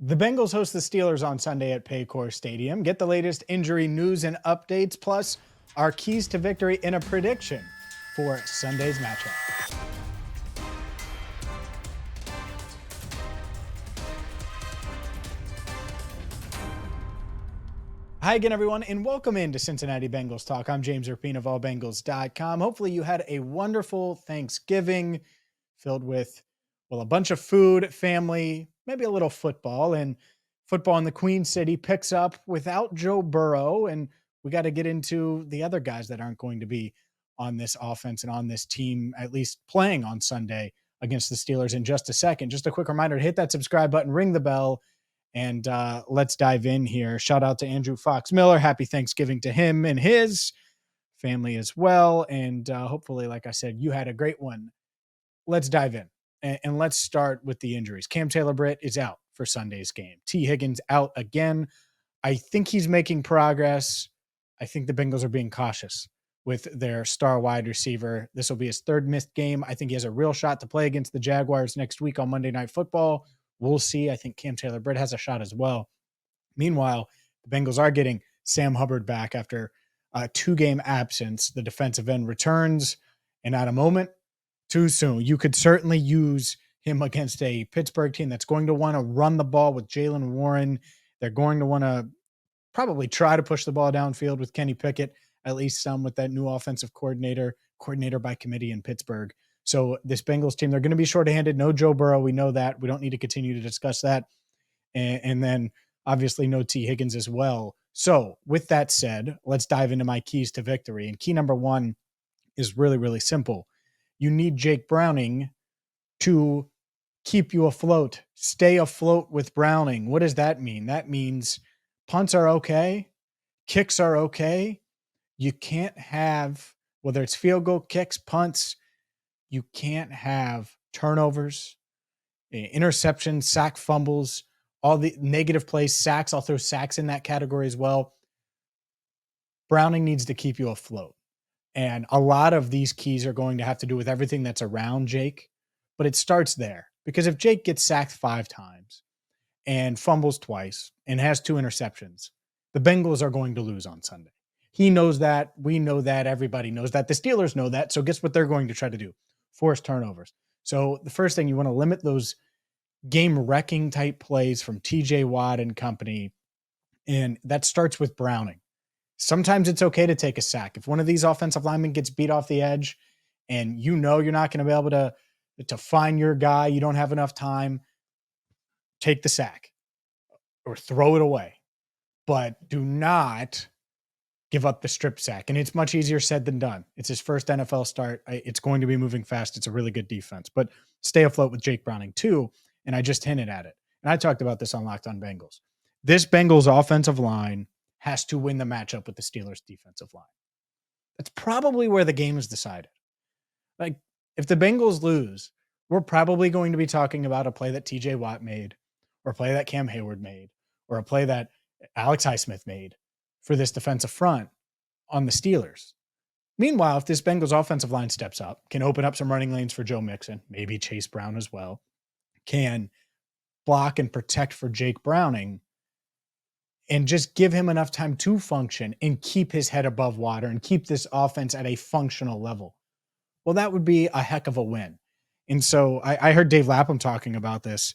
The Bengals host the Steelers on Sunday at Paycor Stadium. Get the latest injury news and updates, plus our keys to victory in a prediction for Sunday's matchup. Hi again, everyone, and welcome into Cincinnati Bengals Talk. I'm James Rapien of allbengals.com. Hopefully you had a wonderful Thanksgiving filled with, well, a bunch of food, family, maybe a little football. And football in the Queen City picks up without Joe Burrow. And we got to get into the other guys that aren't going to be on this offense and on this team, at least playing on Sunday against the Steelers in just a second. Just a quick reminder to hit that subscribe button, ring the bell, and let's dive in here. Shout out to Andrew Fox Miller. Happy Thanksgiving to him and his family as well. And hopefully, like I said, you had a great one. Let's dive in. And let's start with the injuries. Cam Taylor-Britt is out for Sunday's game. Tee Higgins out again. I think he's making progress. I think the Bengals are being cautious with their star wide receiver. This will be his third missed game. I think he has a real shot to play against the Jaguars next week on Monday Night Football. We'll see. I think Cam Taylor-Britt has a shot as well. Meanwhile, the Bengals are getting Sam Hubbard back after a 2-game absence. The defensive end returns, and at a moment too soon. You could certainly use him against a Pittsburgh team that's going to want to run the ball with Jaylen Warren. They're going to want to probably try to push the ball downfield with Kenny Pickett, at least some with that new offensive coordinator by committee in Pittsburgh. So this Bengals team, they're going to be shorthanded. No Joe Burrow. We know that. We don't need to continue to discuss that. And then obviously no Tee Higgins as well. So with that said, let's dive into my keys to victory. And key number one is really, really simple. You need Jake Browning to keep you afloat. Stay afloat with Browning. What does that mean? That means punts are okay. Kicks are okay. You can't have, whether it's field goal kicks, punts, you can't have turnovers, interceptions, sack fumbles, all the negative plays, sacks. I'll throw sacks in that category as well. Browning needs to keep you afloat. And a lot of these keys are going to have to do with everything that's around Jake, but it starts there. Because if Jake gets sacked 5 times and fumbles twice and has 2 interceptions, the Bengals are going to lose on Sunday. He knows that. We know that. Everybody knows that. The Steelers know that. So guess what they're going to try to do? Force turnovers. So the first thing, you want to limit those game-wrecking type plays from TJ Watt and company, and that starts with Browning. Sometimes it's okay to take a sack. If one of these offensive linemen gets beat off the edge and you know you're not going to be able to find your guy, you don't have enough time, take the sack or throw it away. But do not give up the strip sack. And it's much easier said than done. It's his first NFL start. It's going to be moving fast. It's a really good defense. But stay afloat with Jake Browning too. And I just hinted at it. And I talked about this on Locked On Bengals. This Bengals offensive line has to win the matchup with the Steelers defensive line. That's probably where the game is decided. Like, if the Bengals lose, we're probably going to be talking about a play that TJ Watt made, or a play that Cam Hayward made, or a play that Alex Highsmith made for this defensive front on the Steelers. Meanwhile, if this Bengals offensive line steps up, can open up some running lanes for Joe Mixon, maybe Chase Brown as well, can block and protect for Jake Browning, and just give him enough time to function and keep his head above water and keep this offense at a functional level, well, that would be a heck of a win. And so I heard Dave Lapham talking about this.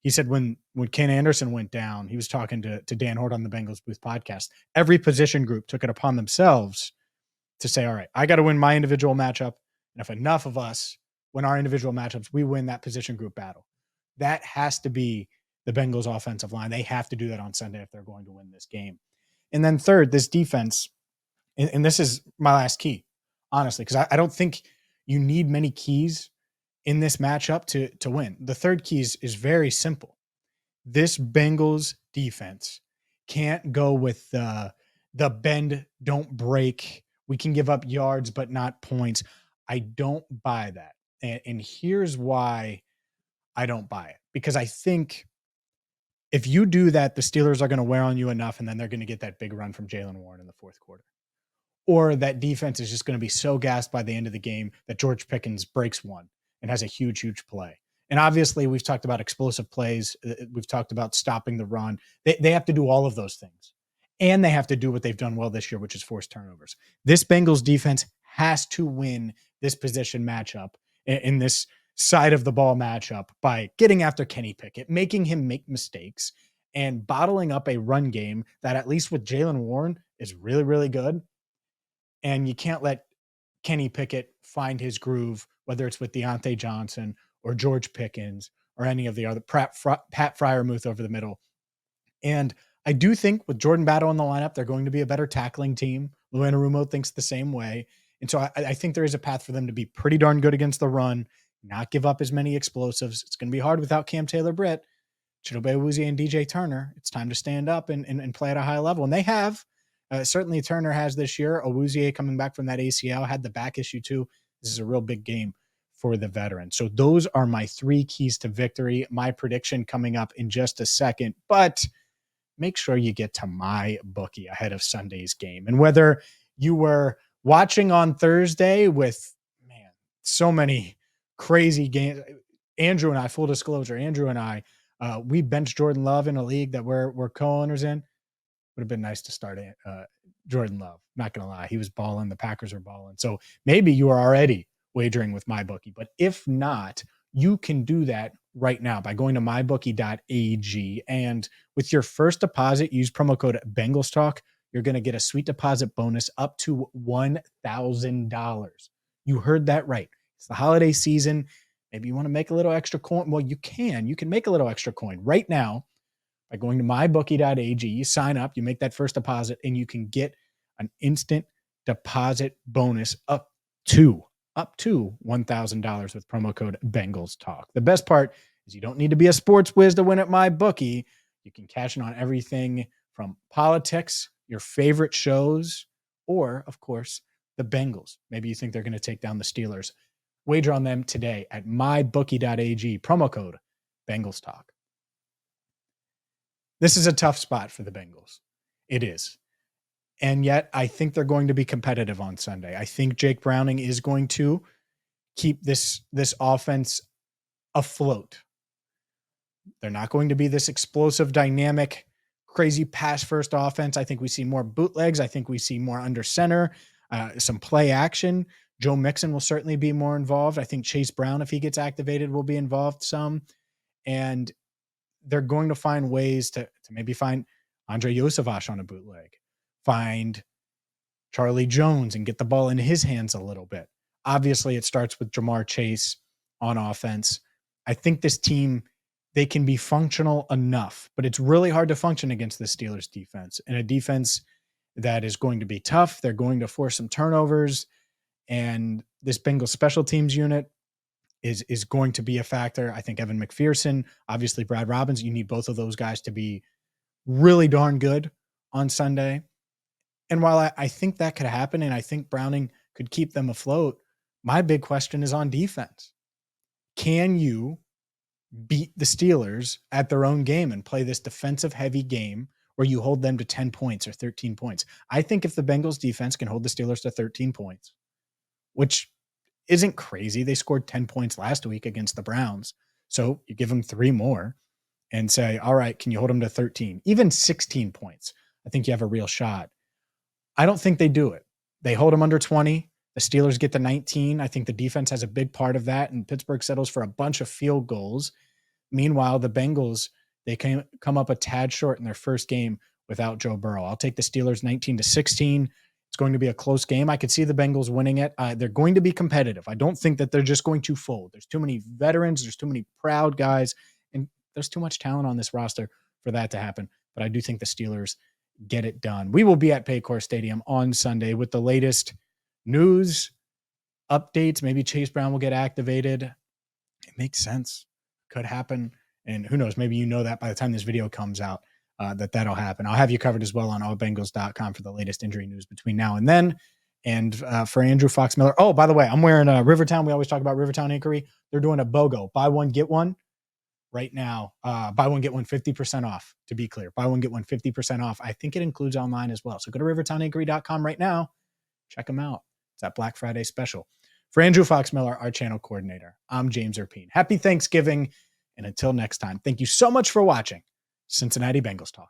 He said when Ken Anderson went down, he was talking to Dan Hort on the Bengals Booth podcast. Every position group took it upon themselves to say, all right, I got to win my individual matchup. And if enough of us win our individual matchups, we win that position group battle. That has to be the Bengals offensive line. They have to do that on Sunday if they're going to win this game. And then third, this defense, and this is my last key, honestly, because I don't think you need many keys in this matchup to win. The third key is very simple. This Bengals defense can't go with the bend, don't break. We can give up yards, but not points. I don't buy that. And here's why I don't buy it. Because I think if you do that, the Steelers are going to wear on you enough, and then they're going to get that big run from Jaylen Warren in the fourth quarter. Or that defense is just going to be so gassed by the end of the game that George Pickens breaks one and has a huge, huge play. And obviously, we've talked about explosive plays. We've talked about stopping the run. They have to do all of those things. And they have to do what they've done well this year, which is force turnovers. This Bengals defense has to win this position matchup in this side of the ball matchup by getting after Kenny Pickett, making him make mistakes, and bottling up a run game that, at least with Jaylen Warren, is really, really good. And you can't let Kenny Pickett find his groove, whether it's with Deontay Johnson or George Pickens or any of the other Pat Freiermuth over the middle. And I do think with Jordan Battle in the lineup, they're going to be a better tackling team. Lou Anarumo thinks the same way. And so I think there is a path for them to be pretty darn good against the run, not give up as many explosives. It's going to be hard without Cam Taylor-Britt, Chidobe Awuzie, and DJ Turner. It's time to stand up and play at a high level. And they have. Certainly Turner has this year. Awuzie coming back from that ACL, had the back issue too. This is a real big game for the veteran. So those are my 3 keys to victory. My prediction coming up in just a second. But make sure you get to my bookie ahead of Sunday's game. And whether you were watching on Thursday with, man, so many crazy games. Andrew and I, full disclosure, Andrew and I, we benched Jordan Love in a league that we're co-owners in. Would have been nice to start Jordan Love. Not going to lie. He was balling. The Packers are balling. So maybe you are already wagering with MyBookie. But if not, you can do that right now by going to mybookie.ag. And with your first deposit, use promo code BengalsTalk. You're going to get a sweet deposit bonus up to $1,000. You heard that right. It's the holiday season. Maybe you want to make a little extra coin. Well, you can. You can make a little extra coin right now by going to mybookie.ag. You sign up, you make that first deposit, and you can get an instant deposit bonus up to $1,000 with promo code BengalsTalk. The best part is you don't need to be a sports whiz to win at MyBookie. You can cash in on everything from politics, your favorite shows, or, of course, the Bengals. Maybe you think they're going to take down the Steelers. Wager on them today at mybookie.ag, promo code BengalsTalk. This is a tough spot for the Bengals. It is. And yet I think they're going to be competitive on Sunday. I think Jake Browning is going to keep this offense afloat. They're not going to be this explosive, dynamic, crazy pass-first offense. I think we see more bootlegs. I think we see more under center, some play action. Joe Mixon will certainly be more involved. I think Chase Brown, if he gets activated, will be involved some. And they're going to find ways to maybe find Andre Yosevach on a bootleg, find Charlie Jones and get the ball in his hands a little bit. Obviously, it starts with Jamar Chase on offense. I think this team, they can be functional enough, but it's really hard to function against the Steelers defense, and a defense that is going to be tough. They're going to force some turnovers, and this Bengals special teams unit is going to be a factor. I think Evan McPherson, obviously Brad Robbins, you need both of those guys to be really darn good on Sunday. And while I think that could happen, and I think Browning could keep them afloat, my big question is on defense. Can you beat the Steelers at their own game and play this defensive heavy game where you hold them to 10 points or 13 points? I think if the Bengals defense can hold the Steelers to 13 points, which isn't crazy. They scored 10 points last week against the Browns. So you give them 3 more and say, all right, can you hold them to 13? Even 16 points. I think you have a real shot. I don't think they do it. They hold them under 20. The Steelers get to 19. I think the defense has a big part of that, and Pittsburgh settles for a bunch of field goals. Meanwhile, the Bengals, they come up a tad short in their first game without Joe Burrow. I'll take the Steelers 19-16. It's going to be a close game. I could see the Bengals winning it. They're going to be competitive. I don't think that they're just going to fold. There's too many veterans. There's too many proud guys. And there's too much talent on this roster for that to happen. But I do think the Steelers get it done. We will be at Paycor Stadium on Sunday with the latest news, updates. Maybe Chase Brown will get activated. It makes sense. Could happen. And who knows, maybe you know that by the time this video comes out. That'll happen. I'll have you covered as well on allbengals.com for the latest injury news between now and then. And for Andrew Fox Miller. Oh, by the way, I'm wearing a Rivertown. We always talk about Rivertown Inquiry. They're doing a BOGO. Buy one, get one right now. Buy one, get one 50% off, to be clear. Buy one, get one 50% off. I think it includes online as well. So go to rivertowninquiry.com right now. Check them out. It's that Black Friday special. For Andrew Fox-Miller, our channel coordinator, I'm James Rapien. Happy Thanksgiving, and until next time, thank you so much for watching Cincinnati Bengals Talk.